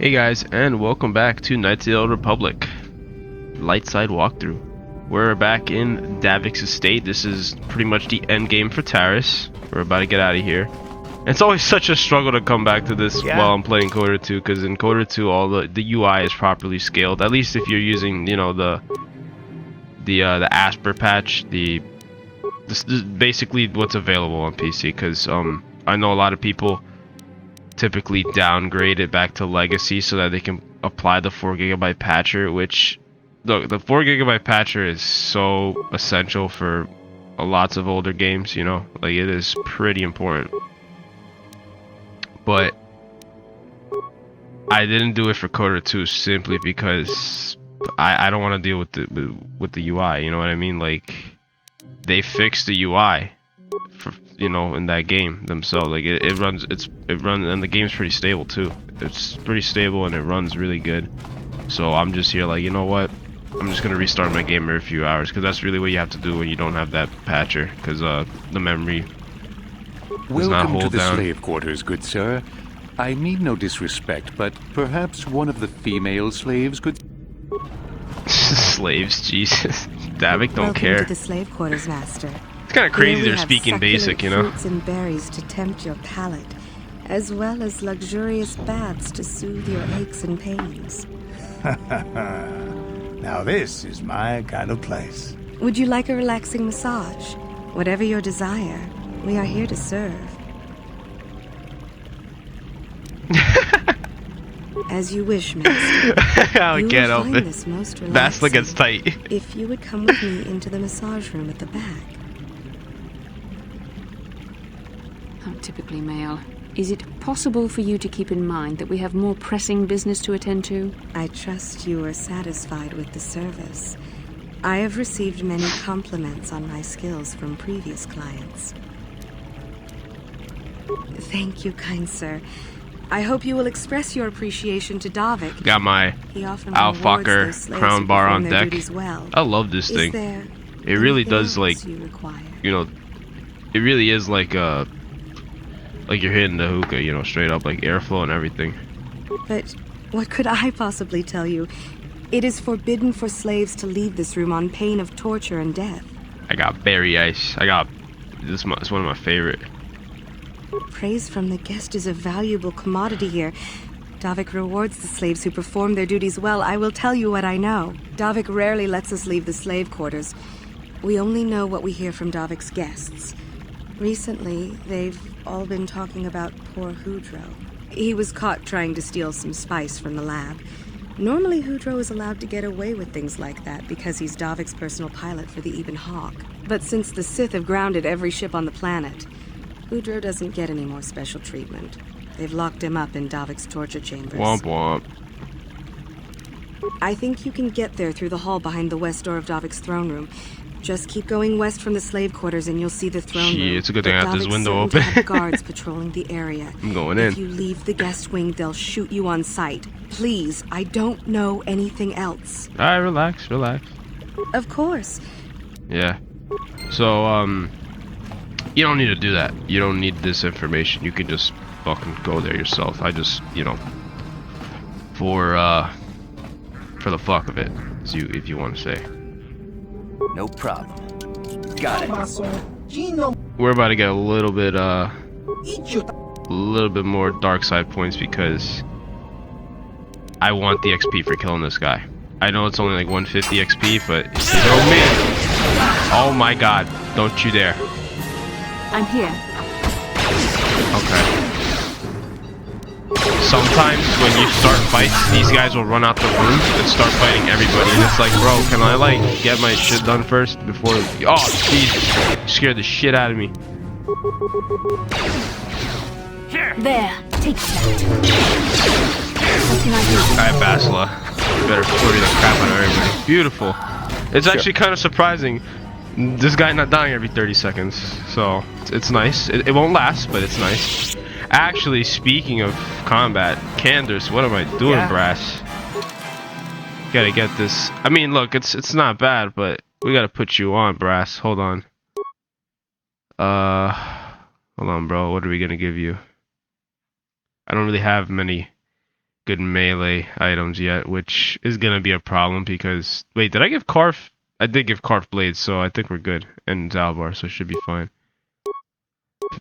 Hey guys, and welcome back to Knights of the Old Republic Lightside walkthrough. We're back in Davik's estate. This is pretty much the end game for Taris. We're about to get out of here. It's always such a struggle to come back to this while I'm playing KOTOR 2, because in KOTOR 2 all the UI is properly scaled. At least if you're using, you know, the Asper patch, this is basically what's available on PC. Because I know a lot of people typically downgrade it back to legacy so that they can apply the 4GB patcher, which look, the 4GB patcher is so essential for lots of older games, you know, like it is pretty important. But I didn't do it for KOTOR 2 simply because I don't want to deal with the UI, you know what I mean? Like, they fixed the UI for, you know, in that game themselves. Like it runs, and the game's pretty stable too. It's pretty stable and it runs really good. So I'm just here like, you know what, I'm just gonna restart my game every few hours, because that's really what you have to do when you don't have that patcher, because the memory does not hold down. Welcome to the slave quarters, good sir. I mean no disrespect, but perhaps one of the female slaves could... Slaves, Jesus. Davik don't care. Welcome to the slave quarters, master. It's kind of crazy they're speaking basic, you know? Fruits and berries to tempt your palate, as well as luxurious baths to soothe your aches and pains. Now this is my kind of place. Would you like a relaxing massage? Whatever your desire, we are here to serve. As you wish, master. I'll get will off find it. This most relaxing Bastila gets tight. if you would come with me into the massage room at the back. How typically male. Is it possible for you to keep in mind that we have more pressing business to attend to? I trust you are satisfied with the service. I have received many compliments on my skills from previous clients. Thank you, kind sir. I hope you will express your appreciation to Davik. Got my He often Alfucker crown bar on deck. Well. I love this thing. It really does, like, you know, it really is like you're hitting the hookah, you know, straight up, like airflow and everything. But what could I possibly tell you? It is forbidden for slaves to leave this room on pain of torture and death. I got berry ice. It's one of my favorite. Praise from the guest is a valuable commodity here. Davik rewards the slaves who perform their duties well. I will tell you what I know. Davik rarely lets us leave the slave quarters. We only know what we hear from Davik's guests. Recently, they've all been talking about poor Hudro. He was caught trying to steal some spice from the lab. Normally, Hudro is allowed to get away with things like that because he's Davik's personal pilot for the Ebon Hawk. But since the Sith have grounded every ship on the planet, Hudro doesn't get any more special treatment. They've locked him up in Davik's torture chambers. Womp womp. I think you can get there through the hall behind the west door of Davik's throne room. Just keep going west from the slave quarters and you'll see the throne room. It's a good thing I have this window open. open. Guards patrolling the area. I'm going in. If you leave the guest wing, they'll shoot you on sight. Please, I don't know anything else. Alright, relax, relax. Of course. Yeah. So, you don't need to do that. You don't need this information. You can just fucking go there yourself. I just, you know, for the fuck of it, if you want to say. No problem. Got it. We're about to get a little bit more dark side points because I want the XP for killing this guy. I know it's only like 150 XP, but oh man! Oh my god! Don't you dare! I'm here. Okay. Sometimes when you start fights, these guys will run out the room and start fighting everybody, and it's like, bro, can I like get my shit done first before? Oh, Jesus! You scared the shit out of me. There, take that. What can I do? Alright, Bastila. You better flurry the crap out of everybody. Beautiful. It's actually kind of surprising. This guy not dying every 30 seconds, so it's nice. It won't last, but it's nice. Actually, speaking of combat, Candace, what am I doing, Brass? Gotta get this. I mean, look, it's not bad, but we gotta put you on, Brass. Hold on. Hold on, bro. What are we gonna give you? I don't really have many good melee items yet, which is gonna be a problem because wait, did I give Karf? I did give Karf blades, so I think we're good, and Zalbar, so it should be fine.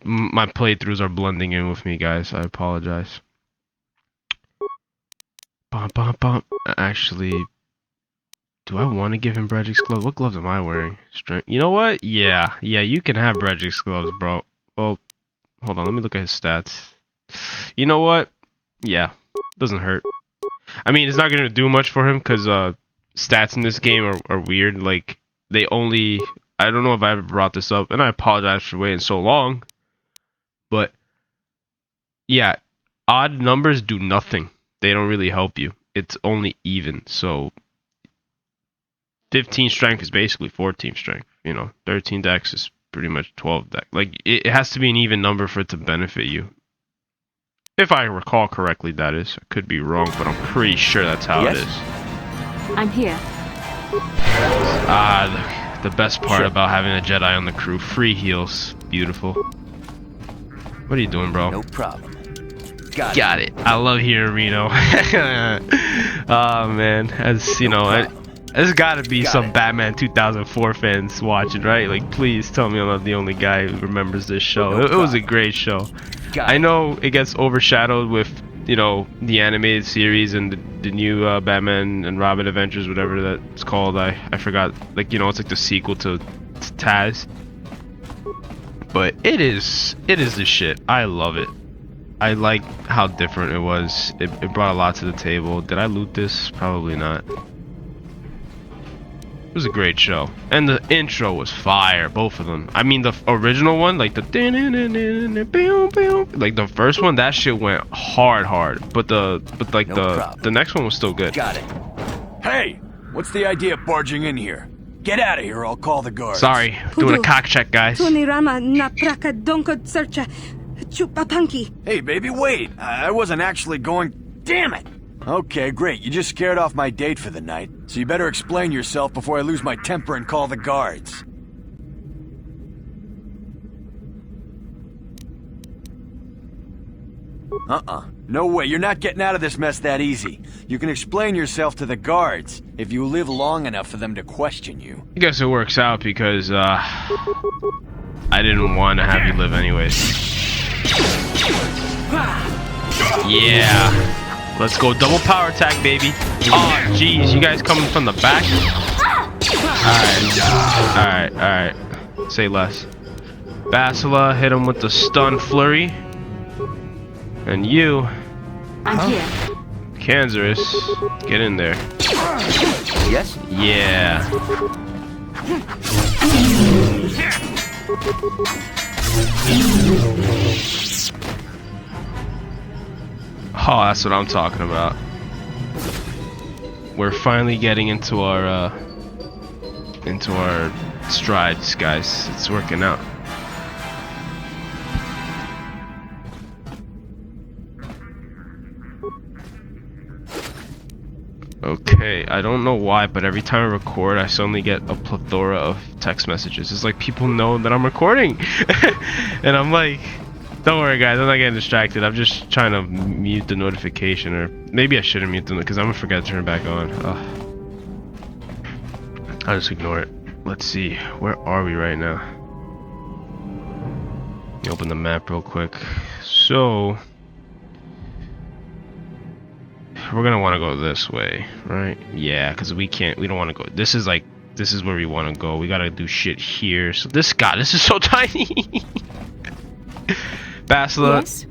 My playthroughs are blending in with me, guys. I apologize. Bum, bum, bum. Actually, do I want to give him Bredric's gloves? What gloves am I wearing? Strength. You know what? Yeah, you can have Bredric's gloves, bro. Well, hold on. Let me look at his stats. You know what? Yeah, doesn't hurt. I mean, it's not gonna do much for him because stats in this game are weird. Like they only. I don't know if I ever brought this up, and I apologize for waiting so long. But yeah, odd numbers do nothing. They don't really help you. It's only even. So 15 strength is basically 14 strength. 13 dex is pretty much 12 dex. Like it has to be an even number for it to benefit you. If I recall correctly, that is. I could be wrong, but I'm pretty sure that's how it is. I'm here. The best part about having a Jedi on the crew. Free heals. Beautiful. What are you doing, bro? No problem. Got it. I love hearing Reno. Oh, man. As you know, there's got to be some Batman 2004 fans watching, right? Like, please tell me I'm not the only guy who remembers this show. It was a great show. I know it gets overshadowed with, the animated series and the new Batman and Robin Adventures, whatever that's called. I forgot. Like, it's like the sequel to Taz. But it is the shit. I love it. I like how different it was. It brought a lot to the table. Did I loot this? Probably not. It was a great show. And the intro was fire, both of them. I mean, the original one, like the first one, that shit went hard. But the next one was still good. Got it. Hey, what's the idea of barging in here? Get out of here or I'll call the guards. Sorry, doing a cock check, guys. Hey, baby, wait. I wasn't actually going... Damn it! Okay, great. You just scared off my date for the night. So you better explain yourself before I lose my temper and call the guards. No way. You're not getting out of this mess that easy. You can explain yourself to the guards if you live long enough for them to question you. I guess it works out because, I didn't want to have you live anyways. Yeah. Let's go double power attack, baby. Oh, jeez. You guys coming from the back? Alright. Say less. Basila, hit him with the stun flurry. And you... I'm here. Kanzarus, get in there. Yes? Yeah. Oh, that's what I'm talking about. We're finally getting into our strides, guys. It's working out. Okay, I don't know why, but every time I record, I suddenly get a plethora of text messages. It's like people know that I'm recording. And I'm like, don't worry, guys, I'm not getting distracted. I'm just trying to mute the notification, or maybe I shouldn't mute them because I'm gonna forget to turn it back on. I'll just ignore it. Let's see, where are we right now? Let me open the map real quick. So... we're gonna want to go this way, right? Yeah, because we don't want to go. This is where we want to go. We gotta do shit here. So this is so tiny. Basila, Yes?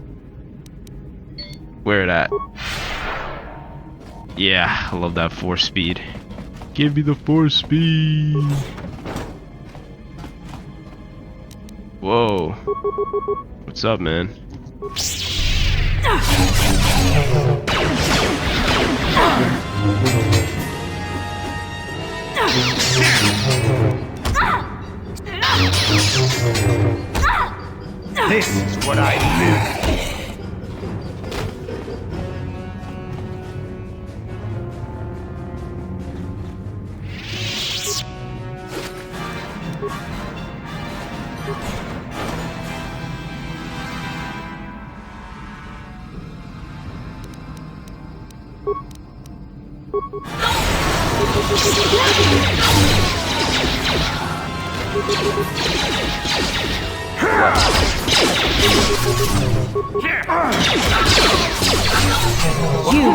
where it at? Yeah, I love that 4-speed. Give me the 4-speed. Whoa, what's up, man? This is what I do. You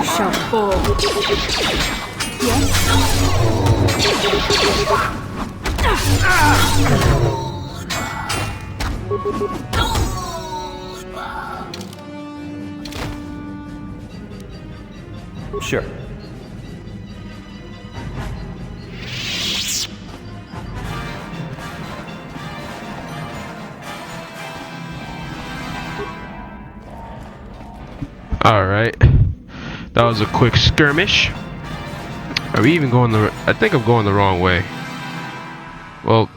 shall fall. Sure. Alright. That was a quick skirmish. Are we even going the... I think I'm going the wrong way. Well,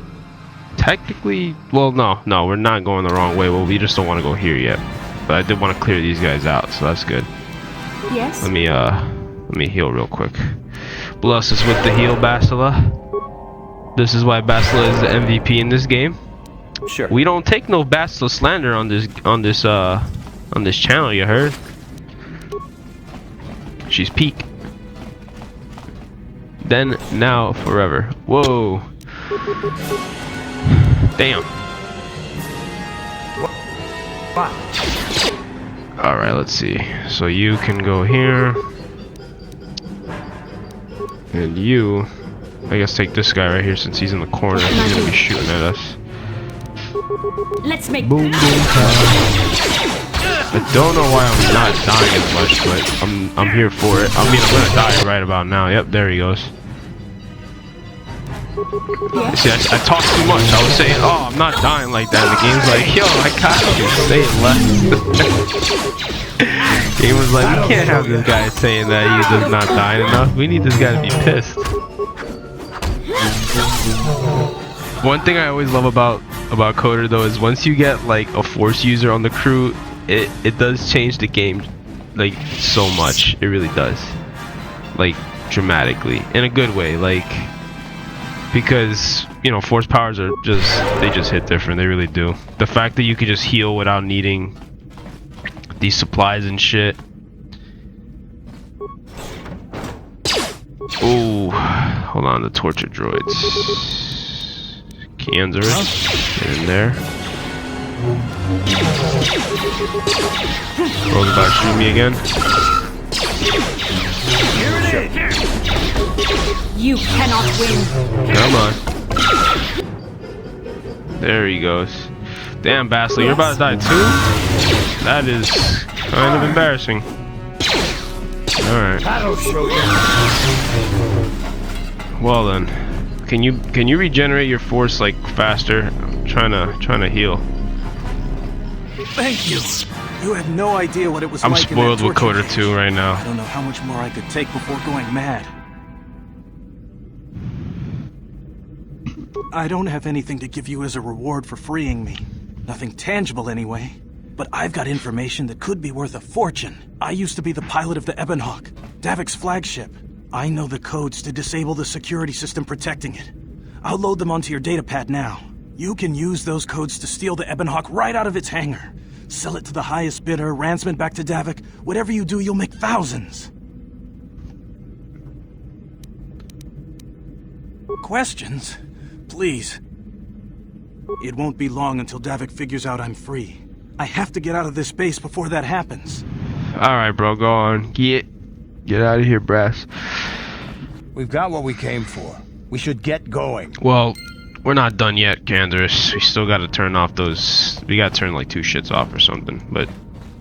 technically... Well, no, we're not going the wrong way. Well, we just don't want to go here yet. But I did want to clear these guys out, so that's good. Yes? Let me heal real quick. Bless us with the heal, Bastila. This is why Bastila is the MVP in this game. Sure. We don't take no Bastila slander on this channel, you heard? She's peak. Then, now, forever. Whoa. Damn. Alright, let's see. So you can go here. And you, I guess, take this guy right here since he's in the corner. He's gonna be shooting at us. Let's make Boom, boom, I don't know why I'm not dying as much, but I'm here for it. I mean, I'm gonna die right about now. Yep, there he goes. See, I talk too much. I was saying, oh, I'm not dying like that. And the game's like, yo, I can't say it less. Game was like, we can't have this guy saying that he does not dying enough. We need this guy to be pissed. One thing I always love about Kotor though is once you get like a force user on the crew, it does change the game like so much. It really does, like dramatically, in a good way. Like, because you know force powers are they just hit different. They really do. The fact that you could just heal without needing these supplies and shit. Oh, hold on, the torture droids. Cancerous, get in there. Bro's about to shoot me again. You cannot win. Come on. There he goes. Damn, Bastila, you're about to die too? That is kind of embarrassing. Alright. Well then. Can you regenerate your force like faster? I'm trying to heal. Thank you. You have no idea what it was I'm like. spoiled with Kotor 2 right now. I don't know how much more I could take before going mad. I don't have anything to give you as a reward for freeing me. Nothing tangible anyway. But I've got information that could be worth a fortune. I used to be the pilot of the Ebonhawk, Davik's flagship. I know the codes to disable the security system protecting it. I'll load them onto your datapad now. You can use those codes to steal the Ebonhawk right out of its hangar. Sell it to the highest bidder, ransom it back to Davik. Whatever you do, you'll make thousands. Questions? Please. It won't be long until Davik figures out I'm free. I have to get out of this base before that happens. Alright, bro, go on. Get out of here, brass. We've got what we came for. We should get going. Well, we're not done yet, Canderous. We still gotta turn off those... We gotta turn like 2 shits off or something, but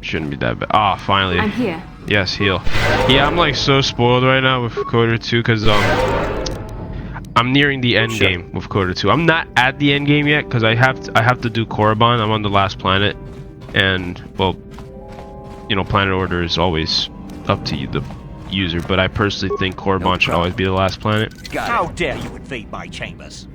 shouldn't be that bad. Ah, finally. I'm here. Yes, heal. Yeah, I'm like so spoiled right now with Kotor 2 because I'm nearing the end game with Kotor 2. I'm not at the end game yet because I have to do Korriban. I'm on the last planet, and well, you know, planet order is always up to you, the user, but I personally think Korriban should always be the last planet. How dare you invade my chambers?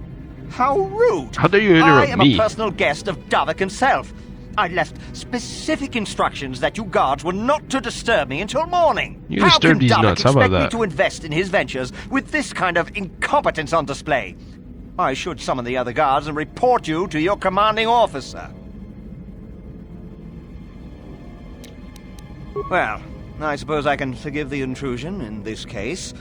How rude! How dare you interrupt me? I am a personal guest of Davik himself. I left specific instructions that you guards were not to disturb me until morning. You disturb these nuts, how about that? How can Davik expect me to invest in his ventures with this kind of incompetence on display? I should summon the other guards and report you to your commanding officer. Well, I suppose I can forgive the intrusion in this case.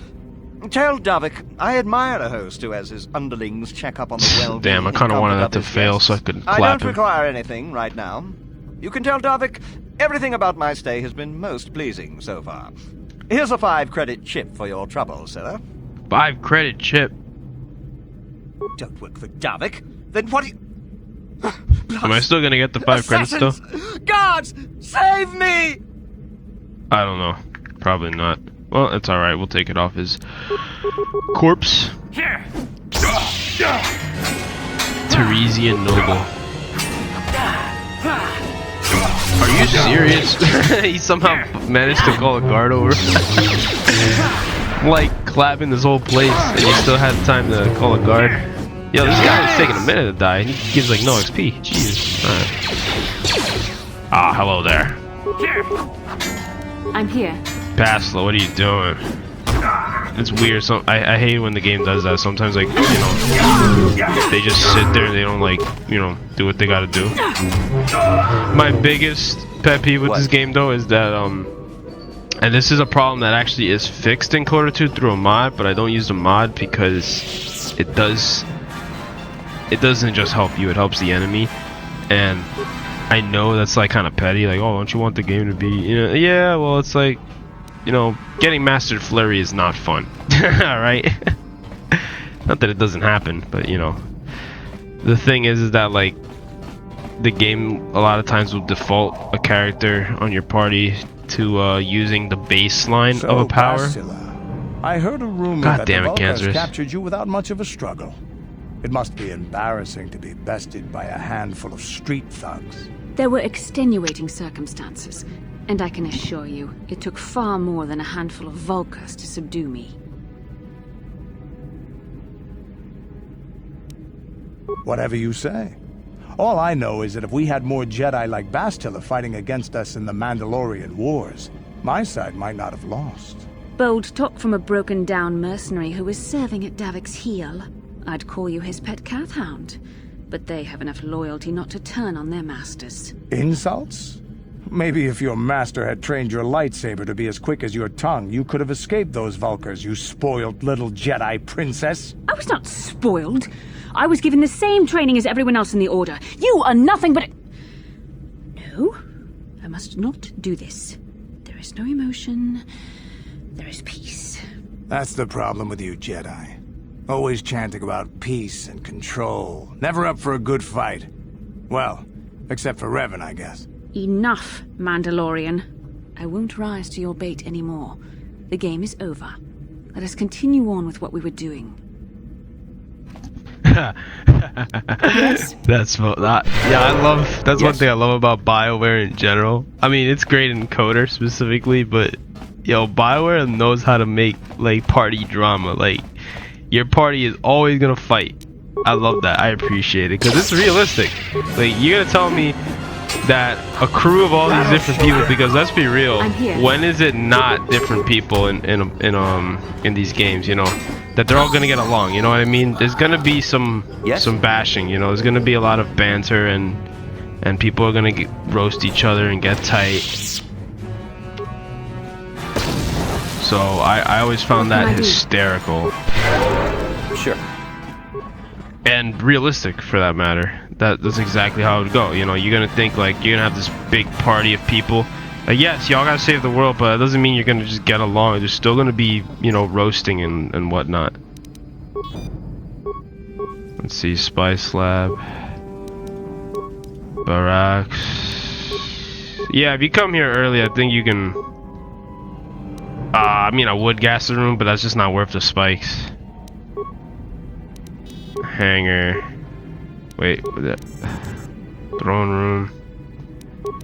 Tell Davik I admire a host who has his underlings check up on the well-being. Damn, I kind of wanted that to fail guests. so I could I clap don't him. require anything right now. You can tell Davik everything about my stay has been most pleasing so far. Here's a 5-credit chip for your trouble, sir. 5-credit chip. Don't work for Davik? Then what do you... Am I still gonna get the 5 credits though? Guards! Save me! I don't know. Probably not. Well, it's alright. We'll take it off his corpse. Tarisian noble. Are you serious? He somehow managed to call a guard over. Like clapping this whole place, and he still had time to call a guard. Yo, this guy is taking a minute to die. He gives like no XP. Jesus. Alright. Ah, hello there. I'm here. Pasla, what are you doing? It's weird. So I hate when the game does that. Sometimes, like, you know, they just sit there and they don't, like, you know, do what they gotta do. My biggest pet peeve with this game, though, is that and this is a problem that actually is fixed in KOTOR 2 through a mod, but I don't use the mod because it doesn't just help you, it helps the enemy. And I know that's like kind of petty, like, oh, don't you want the game to be, you know, yeah, well, it's like, you know, getting mastered flurry is not fun. Alright? Not that it doesn't happen, but you know, the thing is that, like, the game a lot of times will default a character on your party to using the baseline of a power. Bastila, I heard a rumor God that damn the it, Vulkars Cancerous. captured you without much of a struggle. It must be embarrassing to be bested by a handful of street thugs. There were extenuating circumstances, and I can assure you, it took far more than a handful of Vulkars to subdue me. Whatever you say. All I know is that if we had more Jedi like Bastila fighting against us in the Mandalorian Wars, my side might not have lost. Bold talk from a broken-down mercenary who is serving at Davik's heel. I'd call you his pet cat-hound, but they have enough loyalty not to turn on their masters. Insults? Maybe if your master had trained your lightsaber to be as quick as your tongue, you could have escaped those Vulkars, you spoiled little Jedi princess. I was not spoiled. I was given the same training as everyone else in the Order. You are nothing but... No, I must not do this. There is no emotion. There is peace. That's the problem with you Jedi. Always chanting about peace and control. Never up for a good fight. Well, except for Revan, I guess. Enough, Mandalorian. I won't rise to your bait anymore. The game is over. Let us continue on with what we were doing. Yes. That's what that. Yeah, I love. That's one thing I love about BioWare in general. I mean, it's great in KOTOR specifically, but yo, BioWare knows how to make like party drama. Like, your party is always gonna fight. I love that. I appreciate it because it's realistic. Like, you're gonna tell me that a crew of all these different people, because let's be real, when is it not different people in these games, you know, that they're all gonna get along, you know what I mean? There's gonna be some bashing, you know, there's gonna be a lot of banter and people are gonna roast each other and get tight. So I always found that hysterical. Sure. And realistic, for that matter. That's exactly how it would go. You know, you're gonna think like you're gonna have this big party of people. Like, yes, y'all gotta save the world, but that doesn't mean you're gonna just get along. There's still gonna be, you know, roasting and whatnot. Let's see, Spice Lab, Barracks. Yeah, if you come here early, I think you can. I mean, I would gas the room, but that's just not worth the spikes. Hangar. Wait, that throne room.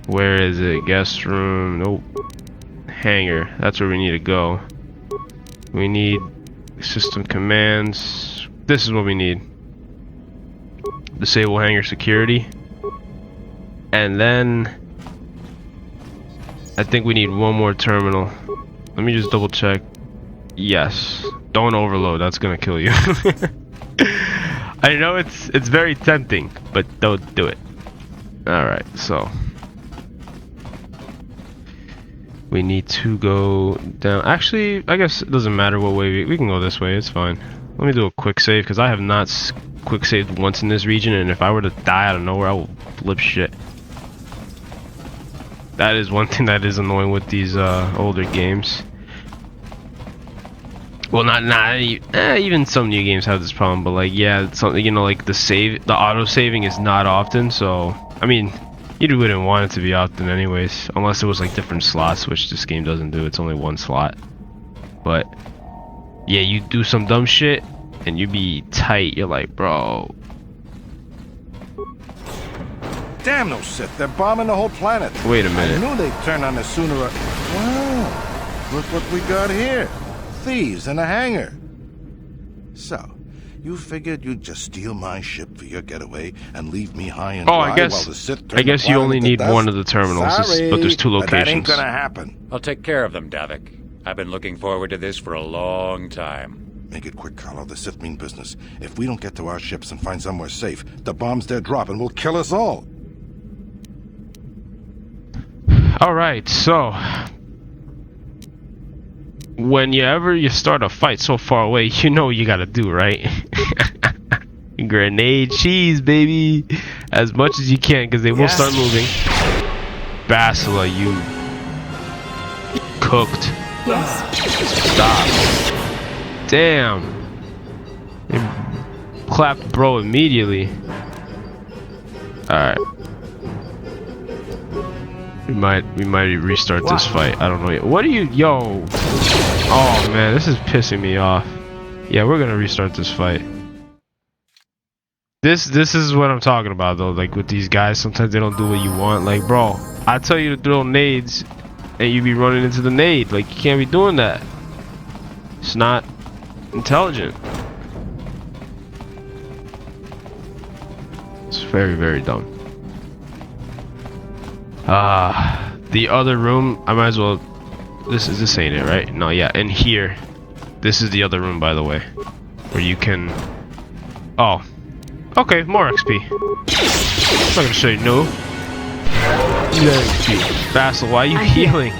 Where is it? Guest room. Nope. Hangar. That's where we need to go. We need system commands. This is what we need. Disable hangar security. And then I think we need one more terminal. Let me just double check. Yes. Don't overload. That's gonna kill you. I know it's very tempting, but don't do it. Alright, so We need to go down. Actually, I guess it doesn't matter what way we can go this way. It's fine. Let me do a quick save because I have not quick saved once in this region, and if I were to die out of nowhere, I will flip shit. That is one thing that is annoying with these older games. Well, even some new games have this problem, but like, yeah, it's something, you know, like the auto saving is not often. So, I mean, you wouldn't want it to be often anyways, unless it was like different slots, which this game doesn't do. It's only one slot. But yeah, you do some dumb shit and you be tight. You're like, bro. Damn those Sith, they're bombing the whole planet. Wait a minute. I knew they'd turn on us sooner or... Wow, look what we got here. Thieves in a hangar. So, you figured you'd just steal my ship for your getaway and leave me high and dry while the Sith turn I guess the you only planet need to dust? one of the terminals, Sorry, but there's two but that ain't locations. gonna happen. I'll take care of them, Davik. I've been looking forward to this for a long time. Make it quick, Carlo. The Sith mean business. If we don't get to our ships and find somewhere safe, the bombs they're dropping will kill us all. Alright, so whenever you start a fight so far away, you know what you gotta do, right? Grenade cheese, baby, as much as you can, because they will start moving. Basila, you cooked. Yes. Stop. Damn. They clapped bro immediately. Alright. We might restart this fight. I don't know yet. What are you, yo? Oh man, this is pissing me off. Yeah, we're gonna restart this fight. This is what I'm talking about though. Like with these guys, sometimes they don't do what you want. Like, bro, I tell you to throw nades, and you be running into the nade. Like, you can't be doing that. It's not intelligent. It's very, very dumb. The other room, I might as well, this ain't it, right? No, yeah, and here, this is the other room, by the way, where you can, oh, okay, more XP. I'm not gonna show you no. Vassal, why are you healing?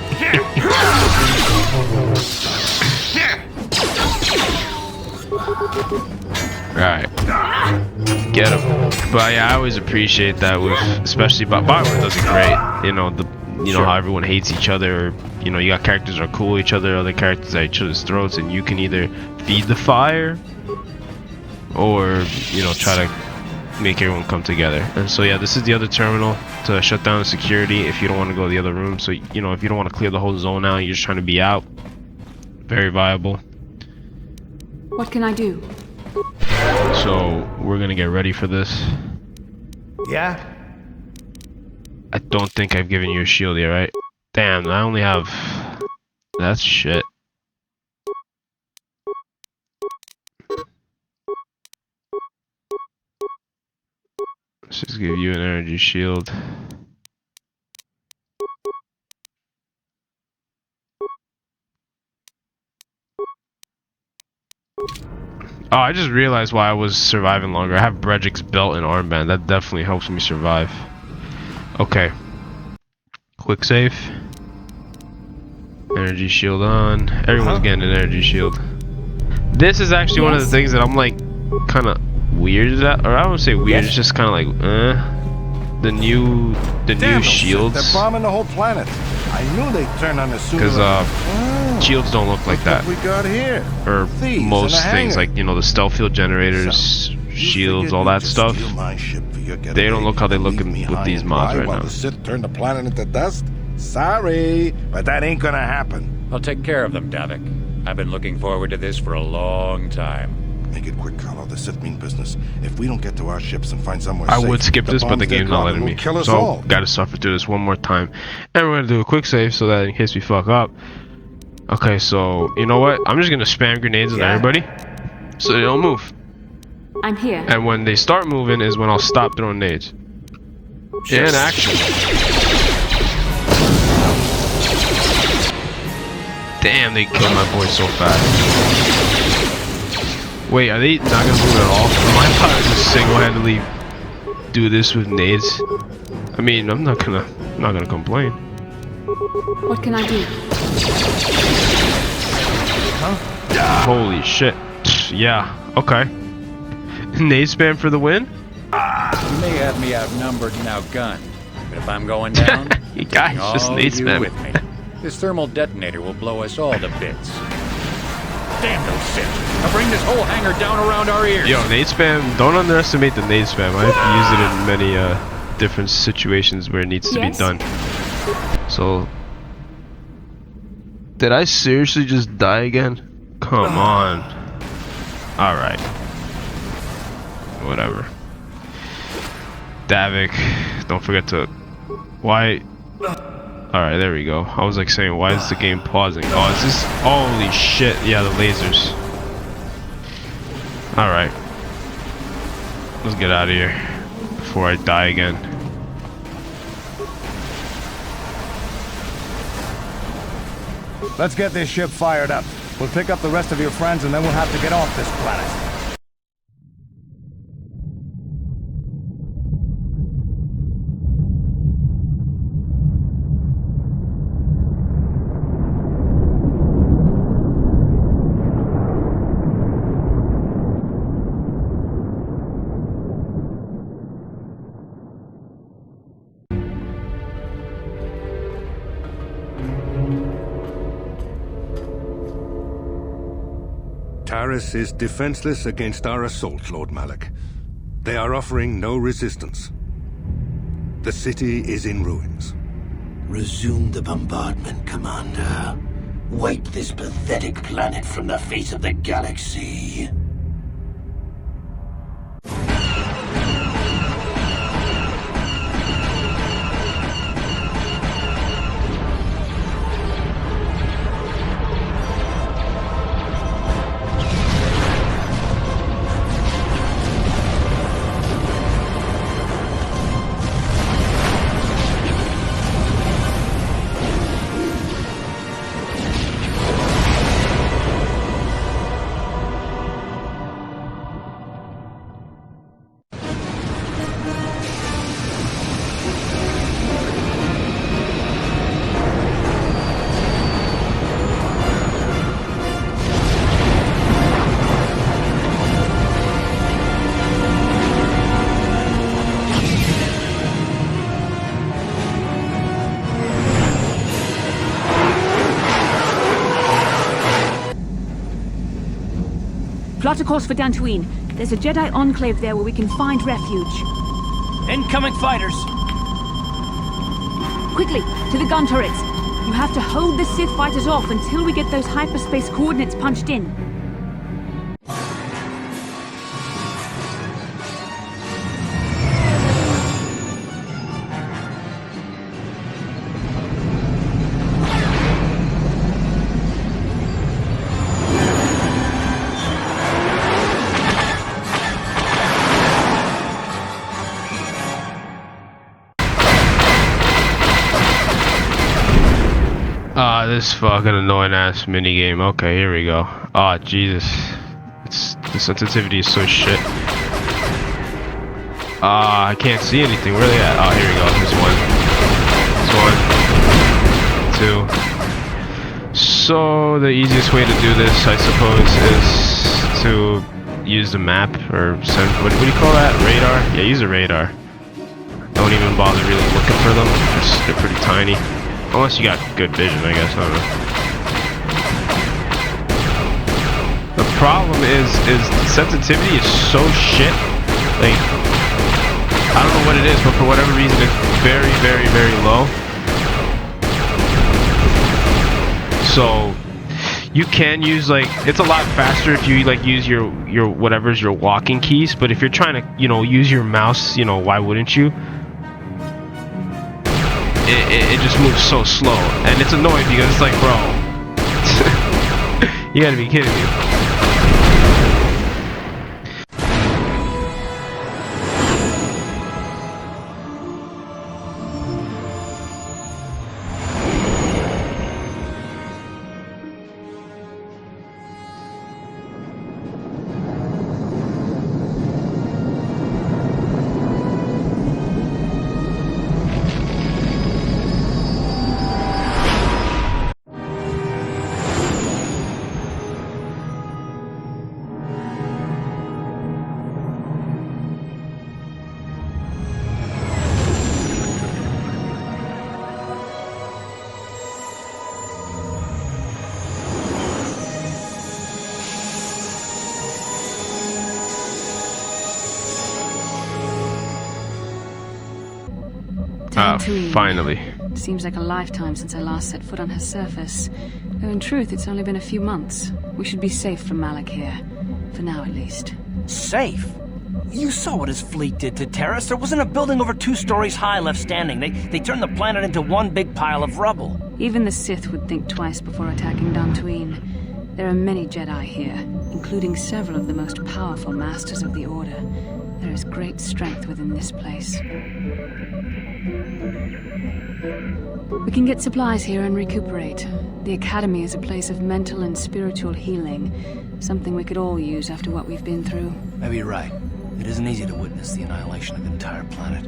Alright. Get him. But yeah, I always appreciate that with, especially Bioware does it great. You know, how everyone hates each other. You know, you got characters that are cool with each other, other characters at each other's throats, and you can either feed the fire or, you know, try to make everyone come together. And so yeah, this is the other terminal to shut down the security if you don't want to go to the other room. So, you know, if you don't want to clear the whole zone out, you're just trying to be out. Very viable. What can I do? So we're gonna get ready for this. Yeah? I don't think I've given you a shield yet, right? Damn, I only have... That's shit. Let's just give you an energy shield. Oh, I just realized why I was surviving longer. I have Bredric's belt and armband. That definitely helps me survive. Okay. Quick save. Energy shield on. Everyone's getting an energy shield. This is actually one of the things that I'm like kind of weird at, or I wouldn't say weird. It's just kind of like, the new shields. They're bombing the whole planet. I knew they'd turn on us sooner. Because shields don't look like that. What we got here? Or most things, like, you know, the stealth field generators, shields, all that stuff. They don't look how they look with these mods right now. The Sith turn the planet into dust? Sorry, but that ain't gonna happen. I'll take care of them, Davik. I've been looking forward to this for a long time. Make it quick, Carlo. The Sith mean business. If we don't get to our ships and find somewhere I safe, would skip this, but the game's not letting me. So, gotta suffer through this one more time. And we're gonna do a quick save so that in case we fuck up. Okay, so, you know what? I'm just gonna spam grenades on everybody so they don't move. I'm here. And when they start moving is when I'll stop throwing nades. In action. Damn, they killed my boy so fast. Wait, are they not gonna move at all? Am I about to just single-handedly do this with nades? I mean, I'm not gonna complain. What can I do? Holy shit. Yeah, okay. Nade spam for the win? You may have me outnumbered and outgunned, but if I'm going down, You guys just all nade you spam. with me. This thermal detonator will blow us all to bits. Damn those Sith! I'll bring this whole hangar down around our ears. Yo, nade spam, don't underestimate the nade spam. I've used it in many different situations where it needs to be done. So, did I seriously just die again? Come on. Alright. Whatever. Davik, don't forget to... Why... Alright, there we go. I was like saying, why is the game pausing? Oh, is this... Holy shit, yeah, the lasers. Alright. Let's get out of here before I die again. Let's get this ship fired up. We'll pick up the rest of your friends and then we'll have to get off this planet. Taris is defenseless against our assault, Lord Malak. They are offering no resistance. The city is in ruins. Resume the bombardment, Commander. Wipe this pathetic planet from the face of the galaxy. Plot a course for Dantooine. There's a Jedi enclave there where we can find refuge. Incoming fighters! Quickly, to the gun turrets. You have to hold the Sith fighters off until we get those hyperspace coordinates punched in. Ah, this fucking annoying ass minigame. Okay, here we go. Ah, Jesus. The sensitivity is so shit. Ah, I can't see anything. Where are they at? Oh, here we go. This one. This one. 2. So, the easiest way to do this, I suppose, is to use the map, or send, what do you call that? Radar? Yeah, use a radar. Don't even bother really looking for them. They're pretty tiny. Unless you got good vision, I guess. I don't know. The problem is sensitivity is so shit. Like, I don't know what it is, but for whatever reason, it's very, very, very low. So you can use, like, it's a lot faster if you like use your whatever's your walking keys. But if you're trying to, use your mouse, why wouldn't you? It just moves so slow, and it's annoying because it's like, bro, you gotta be kidding me. Dantooine. Finally. Seems like a lifetime since I last set foot on her surface. Though in truth, it's only been a few months. We should be safe from Malik here. For now, at least. Safe? You saw what his fleet did to Taris. There wasn't a building over 2 stories high left standing. They turned the planet into one big pile of rubble. Even the Sith would think twice before attacking Dantooine. There are many Jedi here, including several of the most powerful masters of the Order. There is great strength within this place. We can get supplies here and recuperate. The Academy is a place of mental and spiritual healing, something we could all use after what we've been through. Maybe you're right. It isn't easy to witness the annihilation of an entire planet.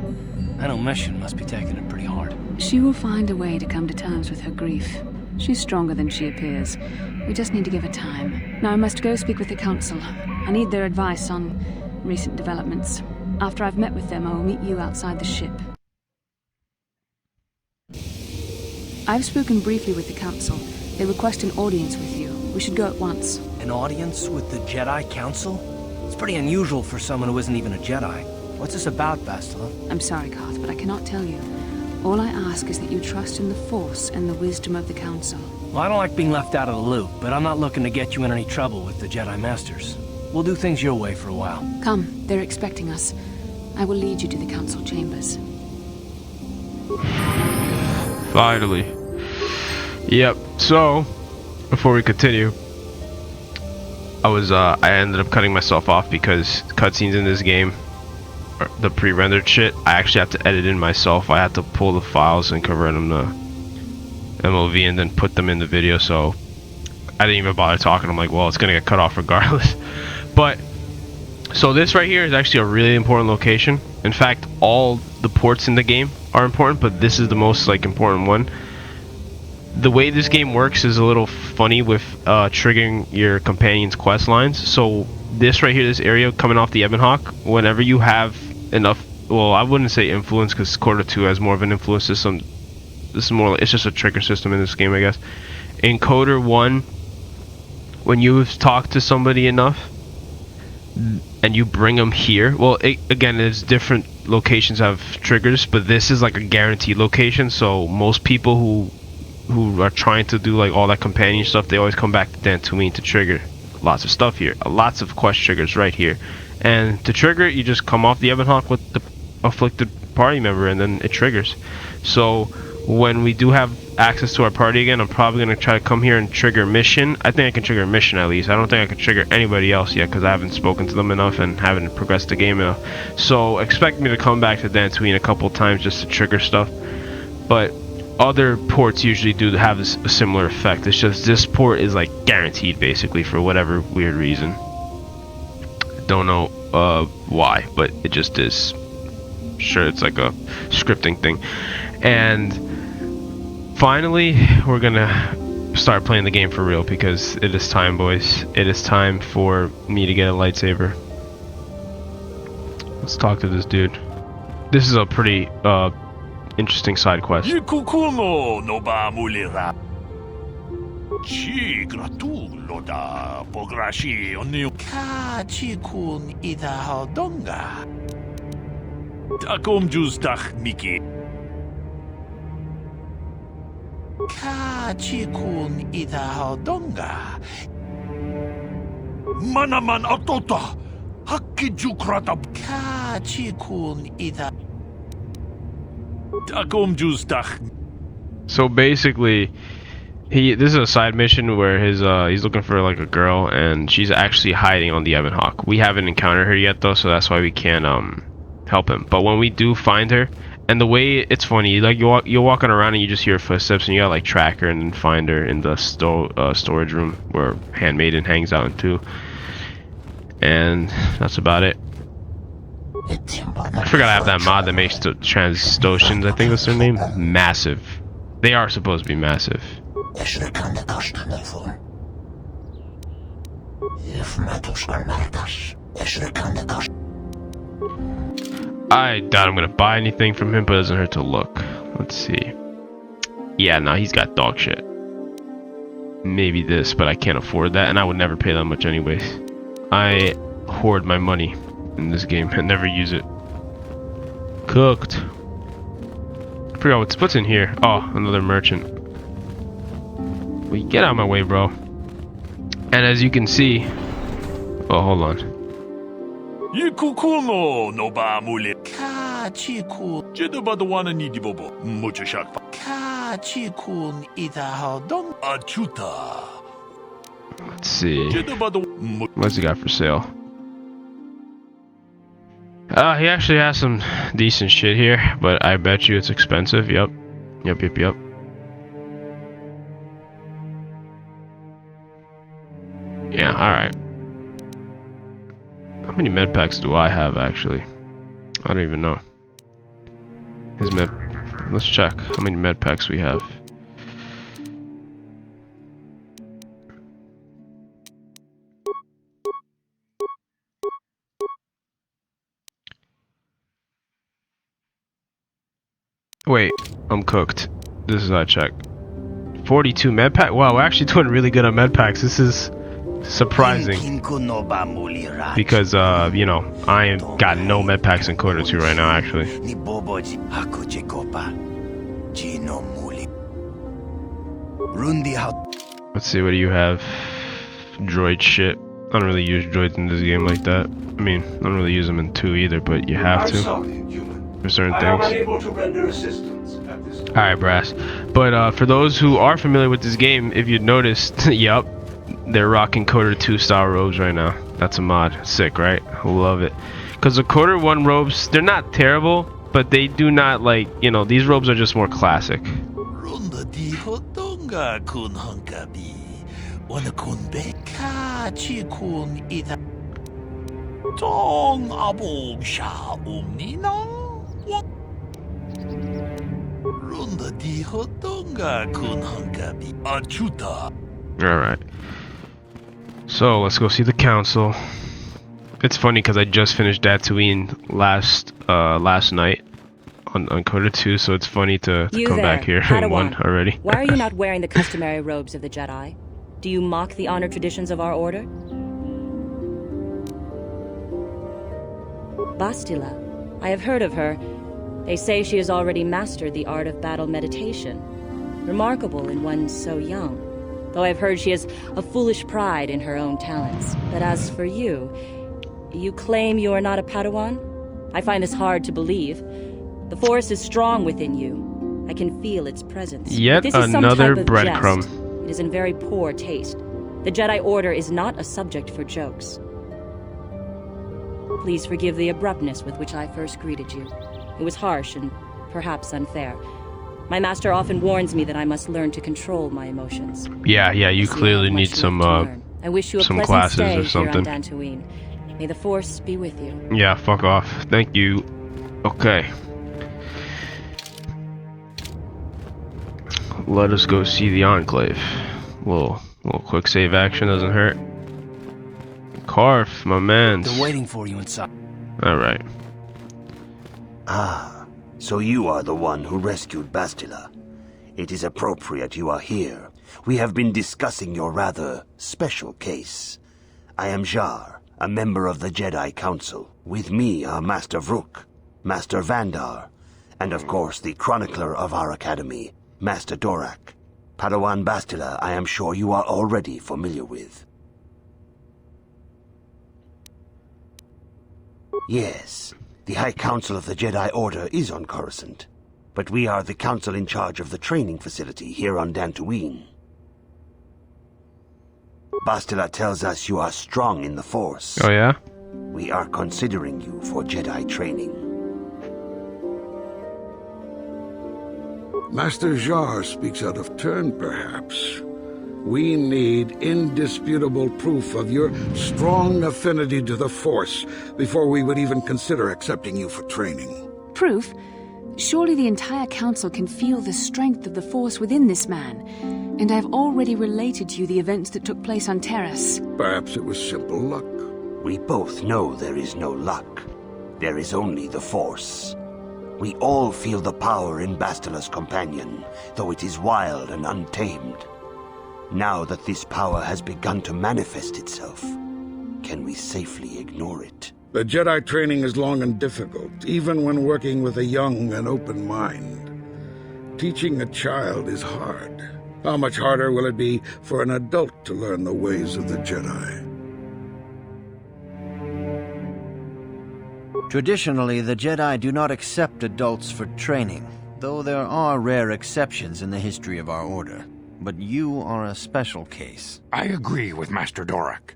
I know Mission must be taking it pretty hard. She will find a way to come to terms with her grief. She's stronger than she appears. We just need to give her time. Now I must go speak with the Council. I need their advice on recent developments. After I've met with them, I will meet you outside the ship. I've spoken briefly with the Council. They request an audience with you. We should go at once. An audience with the Jedi Council? It's pretty unusual for someone who isn't even a Jedi. What's this about, Bastila? I'm sorry, Carth, but I cannot tell you. All I ask is that you trust in the Force and the wisdom of the Council. Well, I don't like being left out of the loop, but I'm not looking to get you in any trouble with the Jedi Masters. We'll do things your way for a while. Come, they're expecting us. I will lead you to the Council chambers. Finally. Yep. So, before we continue, I ended up cutting myself off because cutscenes in this game, the pre-rendered shit, I actually have to edit in myself. I had to pull the files and convert them to MOV and then put them in the video, so I didn't even bother talking. I'm like, well, it's gonna get cut off regardless. But so this right here is actually a really important location. In fact, all the ports in the game are important, but this is the most important one. The way this game works is a little funny with triggering your companion's quest lines. So this right here, this area coming off the Ebonhawk, whenever you have enough, well, I wouldn't say influence because Kotor 2 has more of an influence system. This is more, it's just a trigger system in this game, I guess. In Kotor 1, when you've talked to somebody enough and you bring them here, well, again, it's different locations have triggers, but this is like a guaranteed location. So most people who are trying to do all that companion stuff, they always come back to Dantooine to trigger lots of stuff here, lots of quest triggers right here. And to trigger it, you just come off the Ebonhawk with the afflicted party member and then it triggers. So when we do have access to our party again, I'm probably going to try to come here and trigger Mission. I think I can trigger Mission at least. I don't think I can trigger anybody else yet because I haven't spoken to them enough and haven't progressed the game enough. So expect me to come back to Dantooine a couple times just to trigger stuff. But other ports usually do have a similar effect. It's just this port is guaranteed basically for whatever weird reason. Don't know why, but it just is. Sure, it's like a scripting thing. And finally, we're gonna start playing the game for real because it is time, boys. It is time for me to get a lightsaber. Let's talk to this dude. This is a pretty interesting side quest. Ci gratulo da pograshi oni kachi kun ida haldonga. Takom justach miki. Kachi kun ida haldonga. Manaman atota. Hakki jukrata. Kachi kun ida. Takom justach. So basically, this is a side mission where he's looking for a girl and she's actually hiding on the Ebonhawk. We haven't encountered her yet though, so that's why we can't help him. But when we do find her, and the way it's funny, you're walking around and you just hear footsteps and you gotta track her and then find her in the storage room where Handmaiden hangs out too. And that's about it. I forgot I have that mod that makes the Transtoceans, I think that's their name, massive. They are supposed to be massive. I doubt I'm gonna buy anything from him, but it doesn't hurt to look. Let's see. Yeah, no, he's got dog shit. Maybe this, but I can't afford that, and I would never pay that much anyways. I hoard my money in this game and never use it. Cooked. forgot what's in here. Oh, another merchant. Well, get out of my way, bro. And as you can see... Oh, hold on. Yikukuno no ba mule. Kachikun. Jedabadawana ni dibobo. Mucho shakpa. Kachikun ita haudong. Achuta. Let's see. What's he got for sale? He actually has some decent shit here, but I bet you it's expensive. Yep. Yep. Yeah, alright. How many med packs do I have, actually? I don't even know. His med... Let's check how many med packs we have. Wait, I'm cooked. This is how I check. 42 med pack. Wow, we're actually doing really good on med packs. This is surprising. Because, you know, I ain't got no med packs in Kotor 2 right now, actually. Let's see, what do you have? Droid shit. I don't really use droids in this game like that. I mean, I don't really use them in 2 either, but you have to. For certain things. Alright, Brass. But for those who are familiar with this game, if you noticed, yep, they're rocking Kotor 2 style robes right now. That's a mod. Sick, right? Love it. Because the Kotor 1 robes, they're not terrible, but they do not, like, you know, these robes are just more classic. Alright. So, let's go see the council. It's funny because I just finished Tatooine last night on Kotor 2, so it's funny to come back here in 1 already. Why are you not wearing the customary robes of the Jedi? Do you mock the honor traditions of our order? Bastila. I have heard of her. They say she has already mastered the art of battle meditation. Remarkable in one so young. Though I've heard she has a foolish pride in her own talents. But as for you, you claim you are not a Padawan? I find this hard to believe. The Force is strong within you. I can feel its presence. Yet this is another some type of breadcrumb. jest. It is in very poor taste. The Jedi Order is not a subject for jokes. Please forgive the abruptness with which I first greeted you. It was harsh and perhaps unfair. My master often warns me that I must learn to control my emotions. Yeah, you clearly need some I wish you a pleasant classes stay or something. Here on Tatooine. May the Force be with you. Yeah, fuck off. Thank you. Okay. Let us go see the enclave. Little quick save action doesn't hurt. Karf, my man. They're waiting for you inside. Alright. Ah, so you are the one who rescued Bastila. It is appropriate you are here. We have been discussing your rather special case. I am Jar, a member of the Jedi Council. With me are Master Vrook, Master Vandar, and of course the chronicler of our academy, Master Dorak. Padawan Bastila, I am sure you are already familiar with. Yes, the High Council of the Jedi Order is on Coruscant, but we are the council in charge of the training facility here on Tatooine. Bastila tells us you are strong in the Force. Oh yeah? We are considering you for Jedi training. Master Jar speaks out of turn, perhaps. We need indisputable proof of your strong affinity to the Force before we would even consider accepting you for training. Proof? Surely the entire council can feel the strength of the Force within this man. And I've already related to you the events that took place on Taris. Perhaps it was simple luck. We both know there is no luck. There is only the Force. We all feel the power in Bastila's companion, though it is wild and untamed. Now that this power has begun to manifest itself, can we safely ignore it? The Jedi training is long and difficult, even when working with a young and open mind. Teaching a child is hard. How much harder will it be for an adult to learn the ways of the Jedi? Traditionally, the Jedi do not accept adults for training, though there are rare exceptions in the history of our order. But you are a special case. I agree with Master Dorak.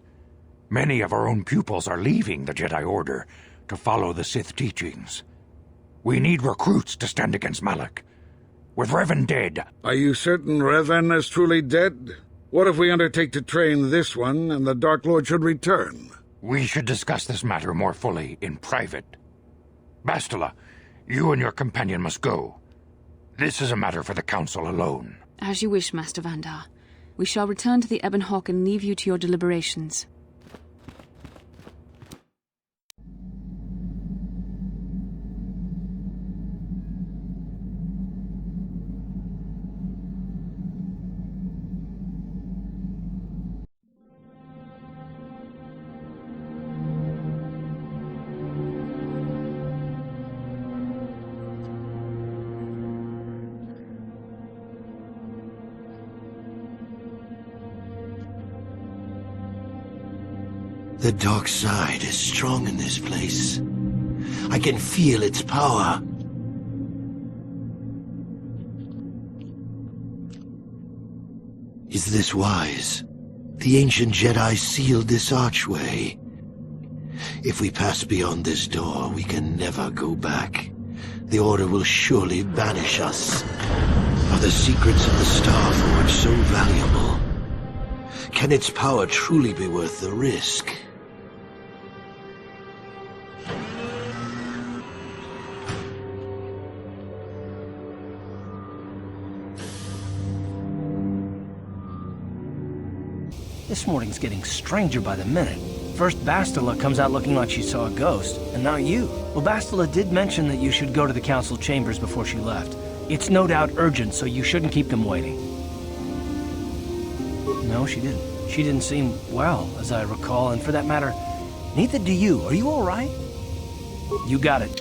Many of our own pupils are leaving the Jedi Order to follow the Sith teachings. We need recruits to stand against Malak. With Revan dead... Are you certain Revan is truly dead? What if we undertake to train this one and the Dark Lord should return? We should discuss this matter more fully in private. Bastila, you and your companion must go. This is a matter for the Council alone. As you wish, Master Vandar. We shall return to the Ebon Hawk and leave you to your deliberations. The dark side is strong in this place. I can feel its power. Is this wise? The ancient Jedi sealed this archway. If we pass beyond this door, we can never go back. The Order will surely banish us. Are the secrets of the Star Forge so valuable? Can its power truly be worth the risk? This morning's getting stranger by the minute. First Bastila comes out looking like she saw a ghost, and now you. Well, Bastila did mention that you should go to the council chambers before she left. It's no doubt urgent, so you shouldn't keep them waiting. No, she didn't. She didn't seem well, as I recall, and for that matter, neither do you. Are you all right? You got it.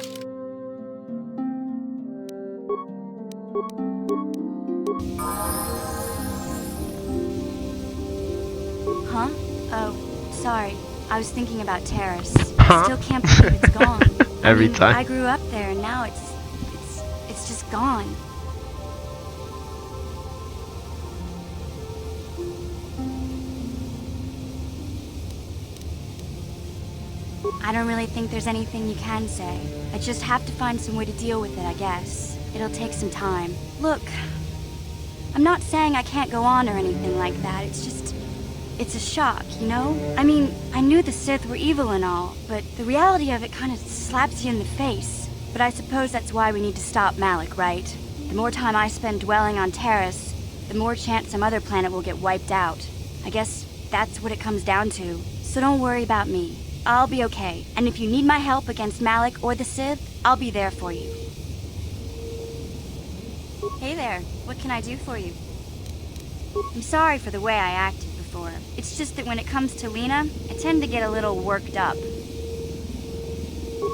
Huh? Oh, sorry. I was thinking about Taris. I still can't believe it's gone. Every time. I grew up there, and now it's just gone. I don't really think there's anything you can say. I just have to find some way to deal with it, I guess. It'll take some time. Look, I'm not saying I can't go on or anything like that. It's a shock, you know? I mean, I knew the Sith were evil and all, but the reality of it kind of slaps you in the face. But I suppose that's why we need to stop Malak, right? The more time I spend dwelling on Taris, the more chance some other planet will get wiped out. I guess that's what it comes down to. So don't worry about me. I'll be okay. And if you need my help against Malak or the Sith, I'll be there for you. Hey there. What can I do for you? I'm sorry for the way I acted before. It's just that when it comes to Lena, I tend to get a little worked up.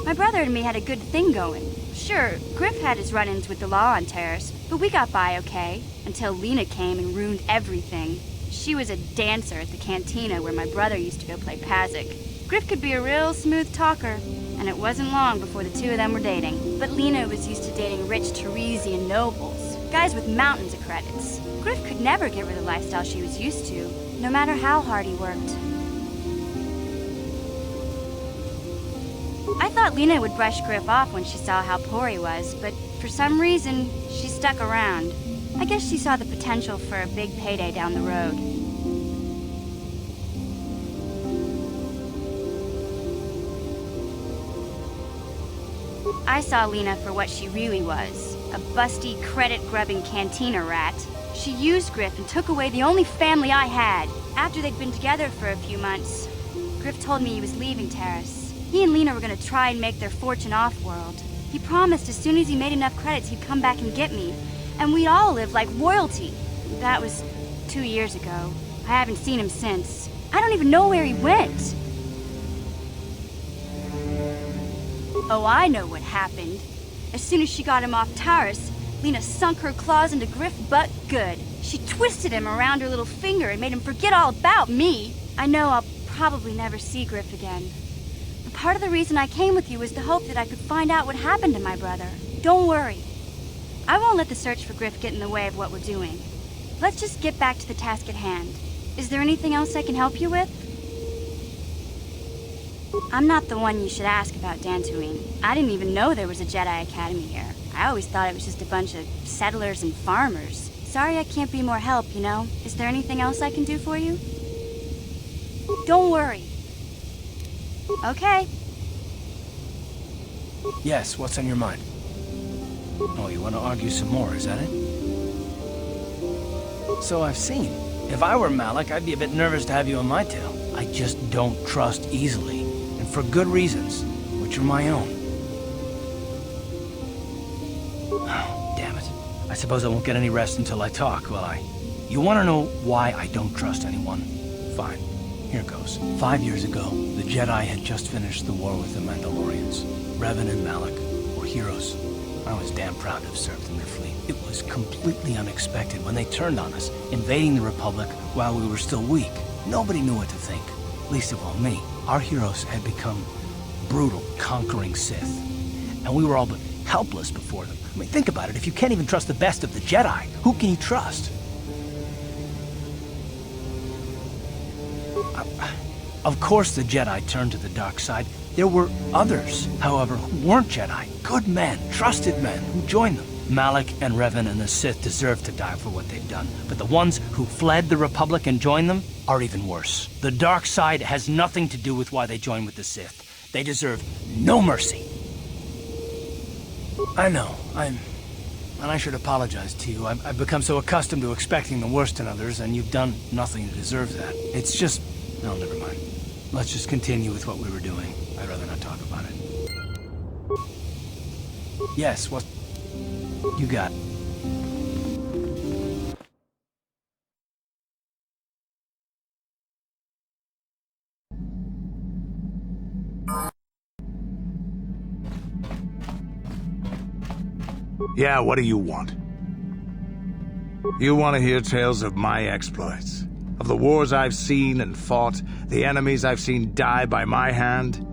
My brother and me had a good thing going. Sure, Griff had his run-ins with the law on Taris, but we got by okay, until Lena came and ruined everything. She was a dancer at the cantina where my brother used to go play Pazik. Griff could be a real smooth talker, and it wasn't long before the two of them were dating. But Lena was used to dating rich Tarisian nobles, guys with mountains of credits. Griff could never get rid of the lifestyle she was used to, no matter how hard he worked. I thought Lena would brush Griff off when she saw how poor he was, but for some reason, she stuck around. I guess she saw the potential for a big payday down the road. I saw Lena for what she really was, a busty, credit-grubbing cantina rat. She used Griff and took away the only family I had. After they'd been together for a few months, Griff told me he was leaving Taris. He and Lena were going to try and make their fortune off-world. He promised as soon as he made enough credits he'd come back and get me, and we'd all live like royalty. That was 2 years ago. I haven't seen him since. I don't even know where he went. Oh, I know what happened. As soon as she got him off Taris, Lena sunk her claws into Griff butt good. She twisted him around her little finger and made him forget all about me. I know I'll probably never see Griff again. But part of the reason I came with you was to hope that I could find out what happened to my brother. Don't worry. I won't let the search for Griff get in the way of what we're doing. Let's just get back to the task at hand. Is there anything else I can help you with? I'm not the one you should ask about Dantooine. I didn't even know there was a Jedi Academy here. I always thought it was just a bunch of settlers and farmers. Sorry I can't be more help, you know? Is there anything else I can do for you? Don't worry. Okay. Yes, what's on your mind? Oh, you want to argue some more, is that it? So I've seen. If I were Malik, I'd be a bit nervous to have you on my tail. I just don't trust easily. And for good reasons, which are my own. Oh, damn it. I suppose I won't get any rest until I talk, will I? You want to know why I don't trust anyone? Fine. Here goes. 5 years ago, the Jedi had just finished the war with the Mandalorians. Revan and Malik were heroes. I was damn proud to have served in their fleet. It was completely unexpected when they turned on us, invading the Republic while we were still weak. Nobody knew what to think, least of all me. Our heroes had become brutal, conquering Sith, and we were all but helpless before them. I mean, think about it. If you can't even trust the best of the Jedi, who can you trust? Of course the Jedi turned to the dark side. There were others, however, who weren't Jedi. Good men, trusted men, who joined them. Malik and Revan and the Sith deserve to die for what they've done. But the ones who fled the Republic and joined them are even worse. The dark side has nothing to do with why they joined with the Sith. They deserve no mercy. I know, and I should apologize to you. I've become so accustomed to expecting the worst in others, and you've done nothing to deserve that. It's just... no, never mind. Let's just continue with what we were doing. I'd rather not talk about it. Yes, what... you got? Yeah, what do you want? You want to hear tales of my exploits? Of the wars I've seen and fought, the enemies I've seen die by my hand?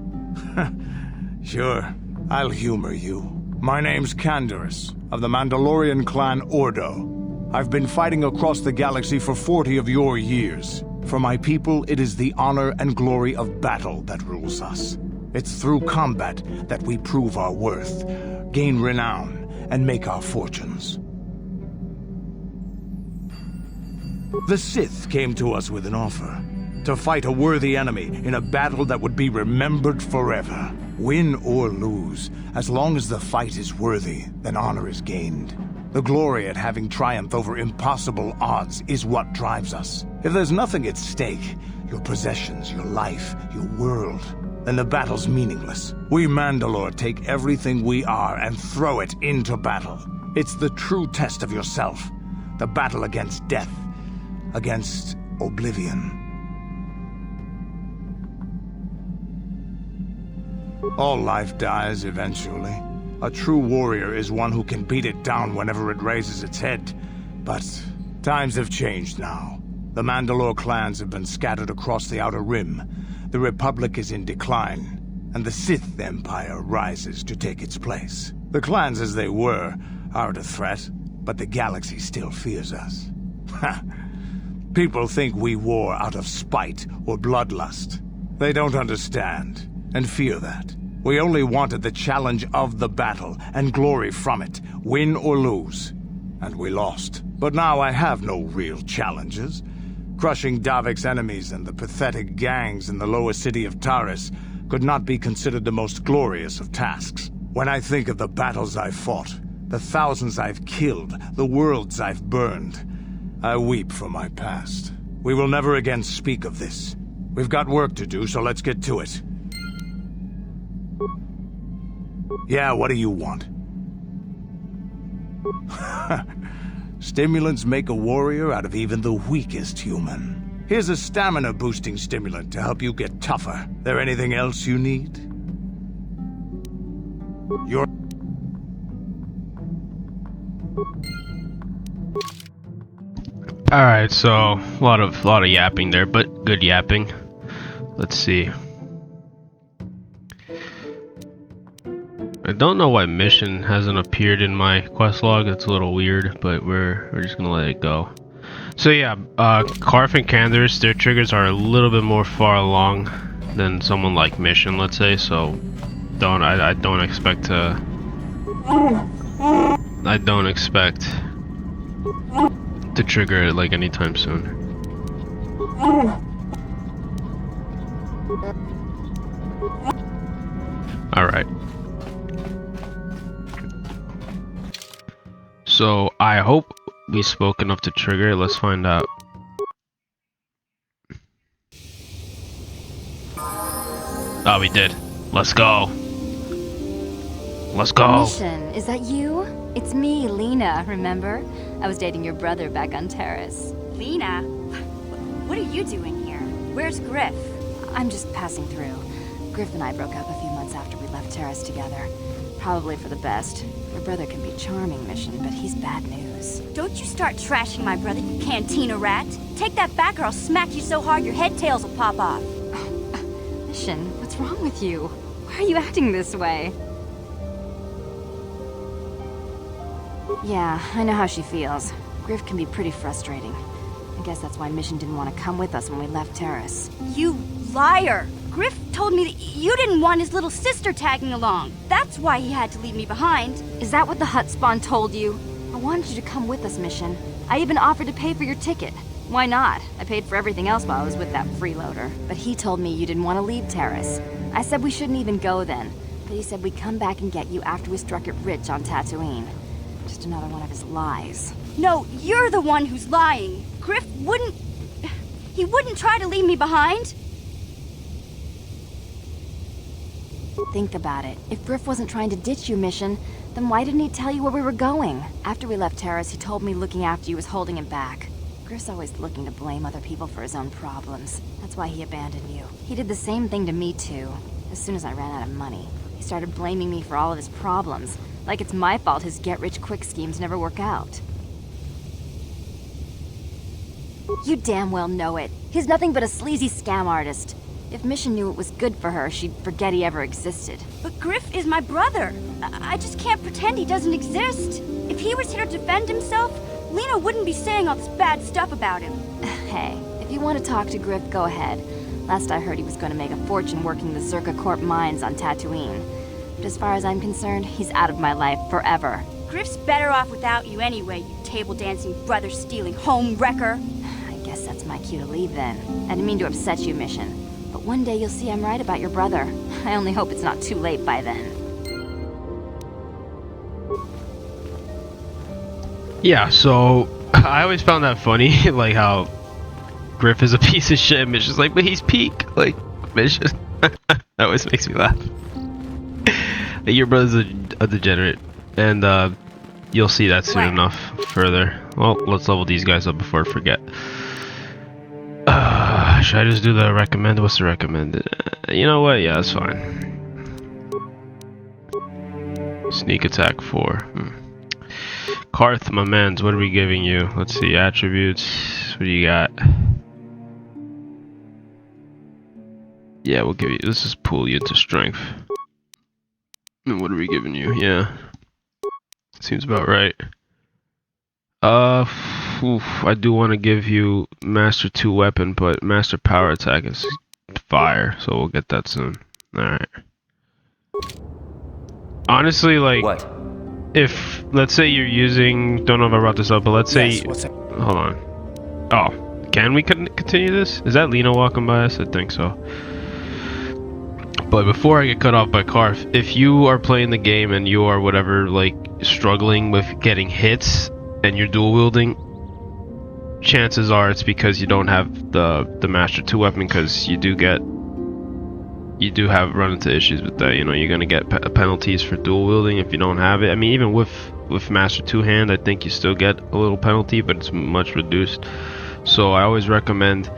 Sure, I'll humor you. My name's Candaris, of the Mandalorian clan Ordo. I've been fighting across the galaxy for 40 of your years. For my people, it is the honor and glory of battle that rules us. It's through combat that we prove our worth, gain renown, and make our fortunes. The Sith came to us with an offer. To fight a worthy enemy in a battle that would be remembered forever. Win or lose, as long as the fight is worthy, then honor is gained. The glory at having triumphed over impossible odds is what drives us. If there's nothing at stake, your possessions, your life, your world, then the battle's meaningless. We Mandalore take everything we are and throw it into battle. It's the true test of yourself. The battle against death. Against oblivion. All life dies eventually. A true warrior is one who can beat it down whenever it raises its head. But times have changed now. The Mandalore clans have been scattered across the Outer Rim. The Republic is in decline, and the Sith Empire rises to take its place. The clans as they were aren't a threat, but the galaxy still fears us. Ha! People think we war out of spite or bloodlust. They don't understand, and fear that. We only wanted the challenge of the battle, and glory from it, win or lose. And we lost. But now I have no real challenges. Crushing Davik's enemies and the pathetic gangs in the lower city of Taris could not be considered the most glorious of tasks. When I think of the battles I've fought, the thousands I've killed, the worlds I've burned, I weep for my past. We will never again speak of this. We've got work to do, so let's get to it. Yeah, what do you want? Stimulants make a warrior out of even the weakest human. Here's a stamina-boosting stimulant to help you get tougher. There anything else you need? Alright, so a lot of yapping there, but good yapping. Let's see. I don't know why mission hasn't appeared in my quest log. It's a little weird, but we're just gonna let it go. So yeah, Karf and Candaris, their triggers are a little bit more far along than someone like Mission, let's say. So I don't expect to. I don't expect to trigger it like anytime soon. Alright. So I hope we spoke enough to trigger it. Let's find out. Oh, we did. Let's go. Let's go. Mission, is that you? It's me, Lena, remember? I was dating your brother back on Taris. Lena? What are you doing here? Where's Griff? I'm just passing through. Griff and I broke up a few months after we left Taris together. Probably for the best. Your brother can be charming, Mission, but he's bad news. Don't you start trashing my brother, you cantina rat. Take that back or I'll smack you so hard your head tails will pop off. Mission, what's wrong with you? Why are you acting this way? Yeah, I know how she feels. Griff can be pretty frustrating. I guess that's why Mission didn't want to come with us when we left Taris. You liar! Griff told me that you didn't want his little sister tagging along. That's why he had to leave me behind. Is that what the hut spawn told you? I wanted you to come with us, Mission. I even offered to pay for your ticket. Why not? I paid for everything else while I was with that freeloader. But he told me you didn't want to leave Taris. I said we shouldn't even go then. But he said we'd come back and get you after we struck it rich on Tatooine. Just another one of his lies. No, you're the one who's lying. Griff wouldn't... He wouldn't try to leave me behind. Think about it. If Griff wasn't trying to ditch you, Mission, then why didn't he tell you where we were going? After we left Taris, he told me looking after you was holding him back. Griff's always looking to blame other people for his own problems. That's why he abandoned you. He did the same thing to me, too. As soon as I ran out of money, he started blaming me for all of his problems. Like it's my fault his get-rich-quick schemes never work out. You damn well know it. He's nothing but a sleazy scam artist. If Mission knew it was good for her, she'd forget he ever existed. But Griff is my brother. I just can't pretend he doesn't exist. If he was here to defend himself, Lena wouldn't be saying all this bad stuff about him. Hey, if you want to talk to Griff, go ahead. Last I heard he was going to make a fortune working the Zerka Corp mines on Tatooine. But as far as I'm concerned, he's out of my life forever. Griff's better off without you anyway, you table-dancing, brother-stealing home wrecker. I guess that's my cue to leave then. I didn't mean to upset you, Mission. But one day you'll see I'm right about your brother. I only hope it's not too late by then. Yeah, so I always found that funny, like how Griff is a piece of shit and Mission's like, but he's peak. Like, Mission. That always makes me laugh. Your brother's a degenerate, and you'll see that soon enough further. Well, let's level these guys up before I forget. Should I just do the recommend? What's the recommended? You know what? Yeah, that's fine. Sneak attack 4. Karth, my mans, what are we giving you? Let's see, attributes. What do you got? Yeah, we'll give you. Let's just pull you into strength. And what are we giving you? Yeah, seems about right. I do want to give you Master 2 weapon, but Master Power attack is fire, so we'll get that soon. Alright. Honestly, like, what? If, let's say you're using, don't know if I brought this up, but let's say, hold on. Oh, can we continue this? Is that Lena walking by us? I think so. But before I get cut off by Karf, if you are playing the game and you are whatever, like, struggling with getting hits and you're dual wielding, chances are it's because you don't have the Master 2 weapon, because you do have run into issues with that. You know, you're gonna get penalties for dual wielding if you don't have it. I mean, even with Master 2 hand, I think you still get a little penalty, but it's much reduced. So I always recommend,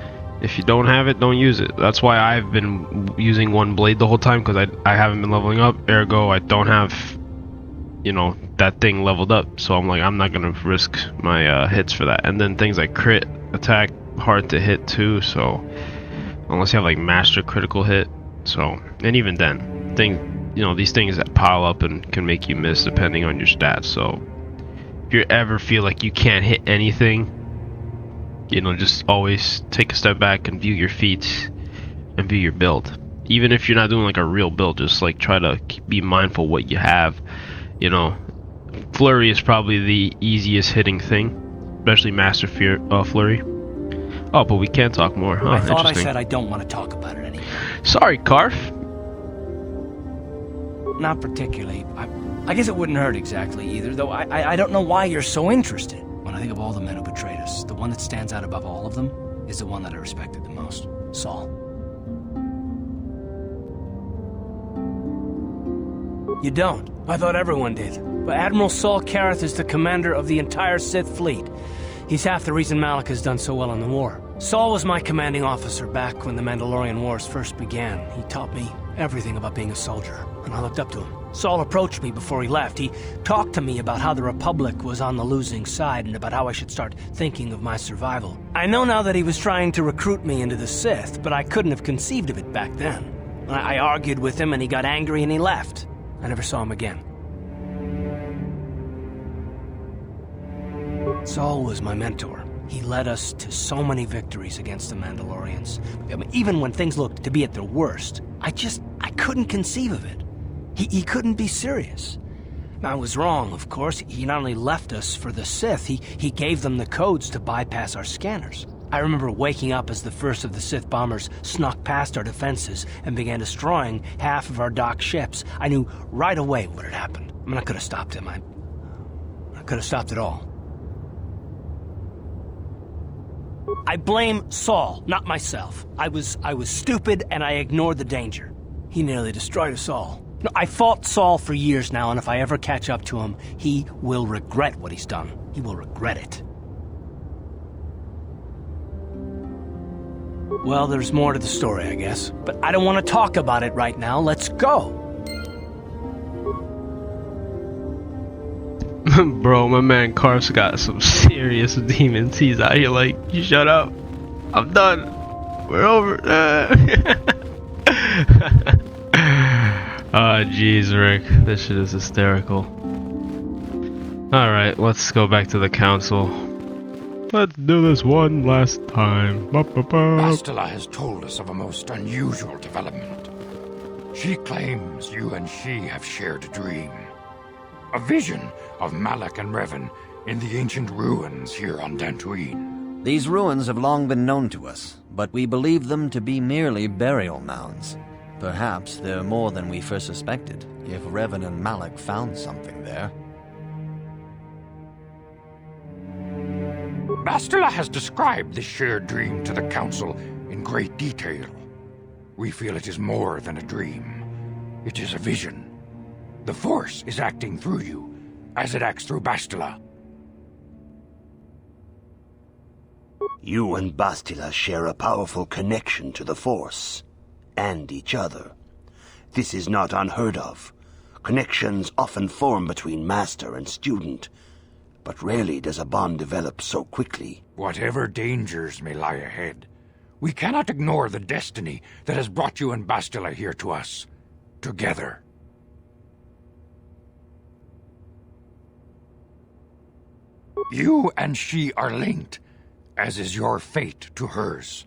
if you don't have it, don't use it. That's why I've been using one blade the whole time, because I haven't been leveling up. Ergo, I don't have, you know, that thing leveled up. So I'm like, I'm not gonna risk my hits for that. And then things like crit attack, hard to hit too. So unless you have like master critical hit. So, and even then, these things that pile up and can make you miss depending on your stats. So if you ever feel like you can't hit anything, just always take a step back and view your feats and view your build. Even if you're not doing like a real build, just like try to be mindful what you have. Flurry is probably the easiest hitting thing, especially Master Flurry. Oh, but we can't talk more, huh? I thought I said I don't want to talk about it anymore. Sorry, Karf. Not particularly. I guess it wouldn't hurt exactly either, though I don't know why you're so interested. When I think of all the men who betrayed us, the one that stands out above all of them is the one that I respected the most, Saul. You don't. I thought everyone did. But Admiral Saul Karath is the commander of the entire Sith fleet. He's half the reason Malak has done so well in the war. Saul was my commanding officer back when the Mandalorian Wars first began. He taught me everything about being a soldier, and I looked up to him. Saul approached me before he left. He talked to me about how the Republic was on the losing side and about how I should start thinking of my survival. I know now that he was trying to recruit me into the Sith, but I couldn't have conceived of it back then. I argued with him and he got angry and he left. I never saw him again. Saul was my mentor. He led us to so many victories against the Mandalorians. I mean, even when things looked to be at their worst, I couldn't conceive of it. He couldn't be serious. I was wrong, of course. He not only left us for the Sith, he gave them the codes to bypass our scanners. I remember waking up as the first of the Sith bombers snuck past our defenses and began destroying half of our docked ships. I knew right away what had happened. I mean, I could have stopped him. I could have stopped it all. I blame Saul, not myself. I was stupid and I ignored the danger. He nearly destroyed us all. No, I fought Saul for years now, and if I ever catch up to him, he will regret what he's done. He will regret it. Well, there's more to the story, I guess. But I don't want to talk about it right now. Let's go. Bro, my man Karf's got some serious demons. He's out here like, you shut up. I'm done. We're over. Oh, jeez, Rick. This shit is hysterical. Alright, let's go back to the council. Let's do this one last time. Bastila has told us of a most unusual development. She claims you and she have shared a dream. A vision of Malak and Revan in the ancient ruins here on Dantooine. These ruins have long been known to us, but we believe them to be merely burial mounds. Perhaps they're more than we first suspected, if Revan and Malak found something there. Bastila has described this shared dream to the Council in great detail. We feel it is more than a dream. It is a vision. The Force is acting through you, as it acts through Bastila. You and Bastila share a powerful connection to the Force, and each other. This is not unheard of. Connections often form between master and student, but rarely does a bond develop so quickly. Whatever dangers may lie ahead, we cannot ignore the destiny that has brought you and Bastila here to us, together. You and she are linked, as is your fate to hers.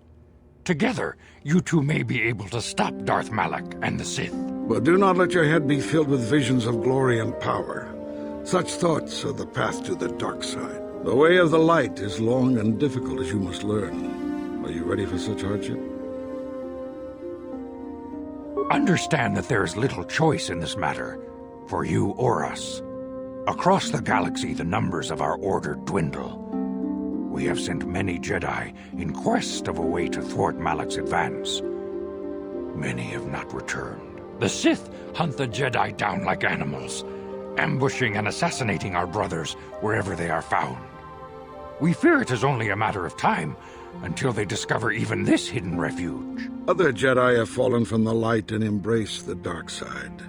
Together, you two may be able to stop Darth Malak and the Sith. But do not let your head be filled with visions of glory and power. Such thoughts are the path to the dark side. The way of the light is long and difficult, as you must learn. Are you ready for such hardship? Understand that there is little choice in this matter, for you or us. Across the galaxy, the numbers of our order dwindle. We have sent many Jedi in quest of a way to thwart Malak's advance. Many have not returned. The Sith hunt the Jedi down like animals, ambushing and assassinating our brothers wherever they are found. We fear it is only a matter of time until they discover even this hidden refuge. Other Jedi have fallen from the light and embraced the dark side,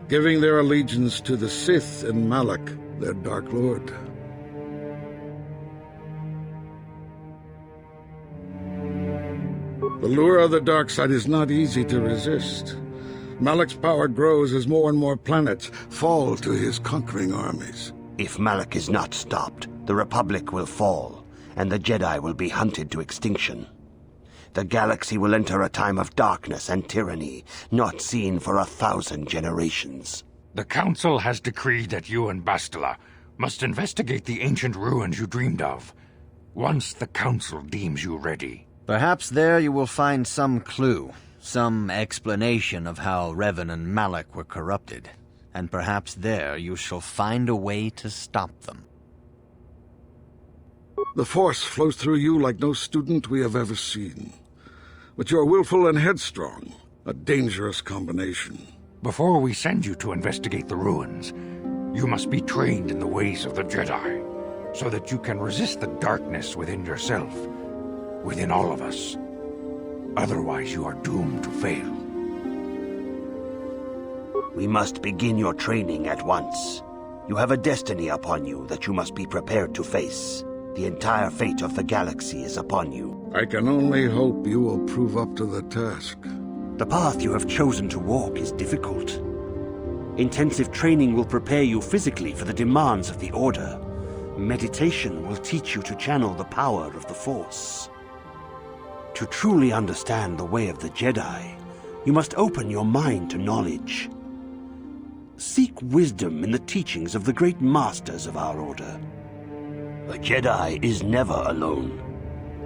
giving their allegiance to the Sith and Malak their Dark Lord. The lure of the dark side is not easy to resist. Malak's power grows as more and more planets fall to his conquering armies. If Malak is not stopped, the Republic will fall, and the Jedi will be hunted to extinction. The galaxy will enter a time of darkness and tyranny, not seen for 1,000 generations. The Council has decreed that you and Bastila must investigate the ancient ruins you dreamed of, once the Council deems you ready. Perhaps there you will find some clue, some explanation of how Revan and Malak were corrupted, and perhaps there you shall find a way to stop them. The Force flows through you like no student we have ever seen. But you are willful and headstrong, a dangerous combination. Before we send you to investigate the ruins, you must be trained in the ways of the Jedi, so that you can resist the darkness within yourself, within all of us. Otherwise, you are doomed to fail. We must begin your training at once. You have a destiny upon you that you must be prepared to face. The entire fate of the galaxy is upon you. I can only hope you will prove up to the task. The path you have chosen to walk is difficult. Intensive training will prepare you physically for the demands of the Order. Meditation will teach you to channel the power of the Force. To truly understand the way of the Jedi, you must open your mind to knowledge. Seek wisdom in the teachings of the great masters of our Order. The Jedi is never alone.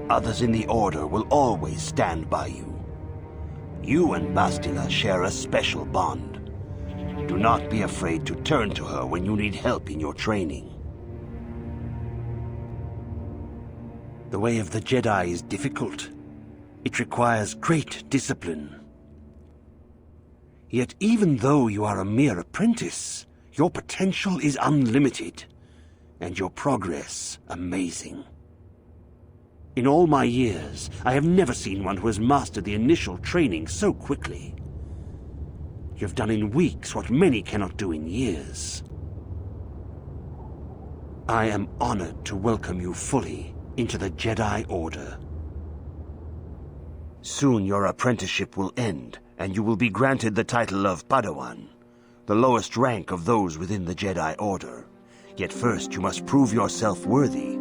Others in the Order will always stand by you. You and Bastila share a special bond. Do not be afraid to turn to her when you need help in your training. The way of the Jedi is difficult. It requires great discipline. Yet even though you are a mere apprentice, your potential is unlimited, and your progress amazing. In all my years, I have never seen one who has mastered the initial training so quickly. You've done in weeks what many cannot do in years. I am honored to welcome you fully into the Jedi Order. Soon your apprenticeship will end, and you will be granted the title of Padawan, the lowest rank of those within the Jedi Order. Yet first you must prove yourself worthy.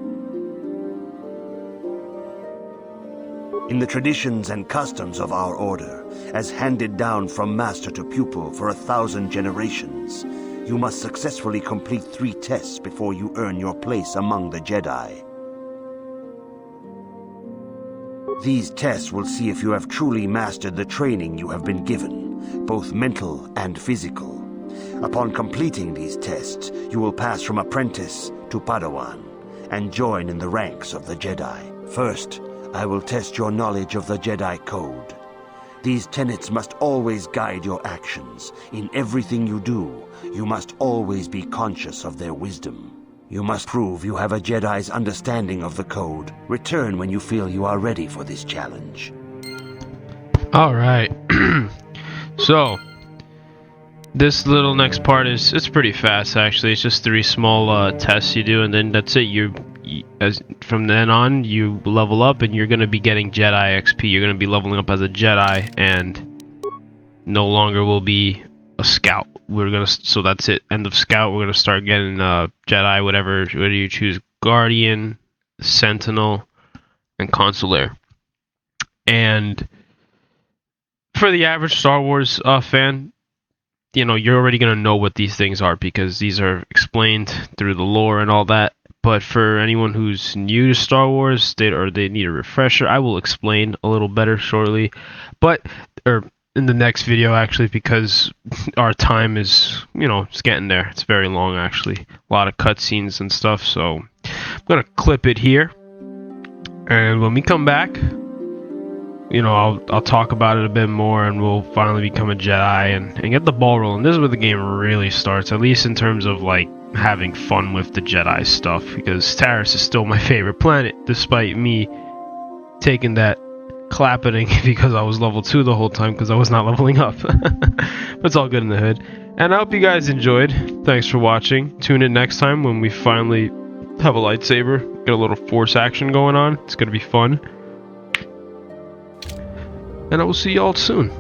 In the traditions and customs of our Order, as handed down from master to pupil for 1,000 generations, you must successfully complete 3 tests before you earn your place among the Jedi. These tests will see if you have truly mastered the training you have been given, both mental and physical. Upon completing these tests, you will pass from apprentice to Padawan, and join in the ranks of the Jedi. First, I will test your knowledge of the Jedi Code. These tenets must always guide your actions. In everything you do, you must always be conscious of their wisdom. You must prove you have a Jedi's understanding of the Code. Return when you feel you are ready for this challenge. Alright. So, this little next part it's pretty fast actually. It's just 3 small tests you do, and then that's it. From then on, you level up, and you're going to be getting Jedi XP. You're going to be leveling up as a Jedi, and no longer will be a scout. So that's it. End of scout. We're gonna start getting Jedi, whatever you choose: Guardian, Sentinel, and Consular. And for the average Star Wars fan, you're already gonna know what these things are because these are explained through the lore and all that. But for anyone who's new to Star Wars, they need a refresher. I will explain a little better shortly, in the next video actually, because our time is, it's getting there. It's very long actually. A lot of cutscenes and stuff, so I'm gonna clip it here. And when we come back, I'll talk about it a bit more, and we'll finally become a Jedi and get the ball rolling. This is where the game really starts, at least in terms of having fun with the Jedi stuff, because Taris is still my favorite planet, despite me taking that clapping because I was level 2 the whole time because I was not leveling up. But it's all good in the hood. And I hope you guys enjoyed. Thanks for watching. Tune in next time when we finally have a lightsaber. Get a little force action going on. It's going to be fun. And I will see y'all soon.